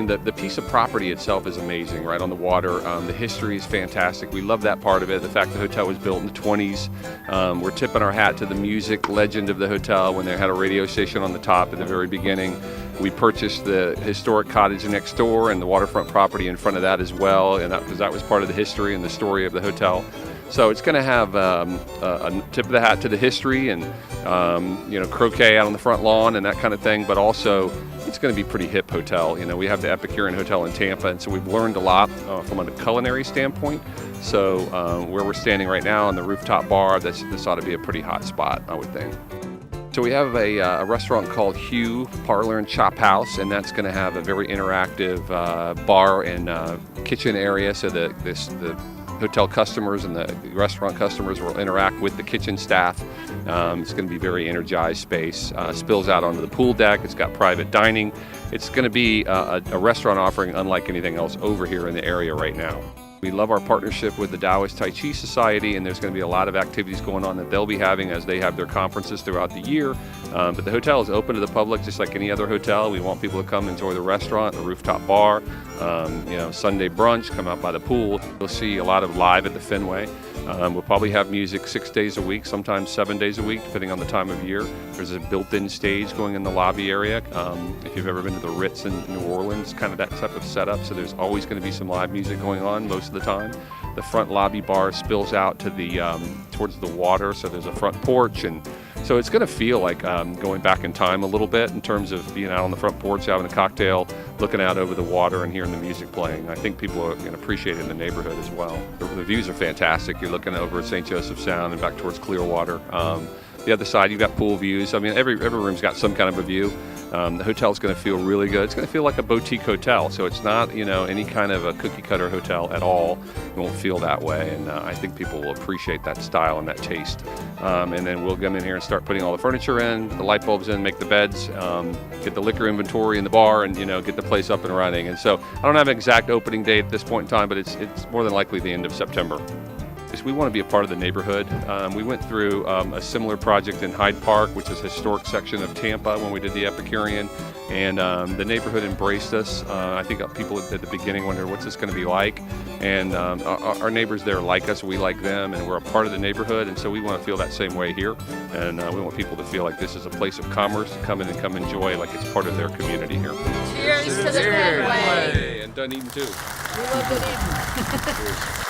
again, the piece of property itself is amazing, right on the water. The history is fantastic. We love that part of it. The fact the hotel was built in the 20s. We're tipping our hat to the music legend of the hotel when they had a radio station on the top at the very beginning. We purchased the historic cottage next door and the waterfront property in front of that as well, and because that was part of the history and the story of the hotel. So it's going to have a tip of the hat to the history and croquet out on the front lawn and that kind of thing, but also it's going to be a pretty hip hotel. We have the Epicurean Hotel in Tampa, and so we've learned a lot from a culinary standpoint. So where we're standing right now on the rooftop bar, this ought to be a pretty hot spot, I would think. So we have a restaurant called Hugh Parlor and Chop House, and that's going to have a very interactive bar and kitchen area. So the hotel customers and the restaurant customers will interact with the kitchen staff. It's going to be a very energized space. Spills out onto the pool deck. It's got private dining. It's going to be a restaurant offering unlike anything else over here in the area right now. We love our partnership with the Taoist Tai Chi Society, and there's going to be a lot of activities going on that they'll be having as they have their conferences throughout the year. But the hotel is open to the public just like any other hotel. We want people to come enjoy the restaurant, the rooftop bar, Sunday brunch, come out by the pool. You'll see a lot of live at the Fenway. We'll probably have music 6 days a week, sometimes 7 days a week, depending on the time of year. There's a built-in stage going in the lobby area. If you've ever been to the Ritz in New Orleans, kind of that type of setup. So there's always going to be some live music going on most of the time. The front lobby bar spills out to the towards the water, so there's a front porch, and so it's going to feel like going back in time a little bit in terms of being out on the front porch, having a cocktail, looking out over the water and hearing the music playing. I think people are going to appreciate it in the neighborhood as well. The views are fantastic. You're looking over St. Joseph Sound and back towards Clearwater. The other side, you've got pool views. I mean, every room's got some kind of a view. The hotel's going to feel really good. It's going to feel like a boutique hotel, so it's not, any kind of a cookie-cutter hotel at all. It won't feel that way, and I think people will appreciate that style and that taste. And then we'll come in here and start putting all the furniture in, the light bulbs in, make the beds, get the liquor inventory in the bar, and get the place up and running. And so I don't have an exact opening date at this point in time, but it's more than likely the end of September. We want to be a part of the neighborhood. We went through a similar project in Hyde Park, which is a historic section of Tampa, when we did the Epicurean, and the neighborhood embraced us. I think people at the beginning wondered, what's this going to be like? And our neighbors there like us, we like them, and we're a part of the neighborhood, and so we want to feel that same way here. And we want people to feel like this is a place of commerce, to come in and come enjoy like it's part of their community here. Cheers to the Fenway! And Dunedin too. We love Dunedin. Cheers.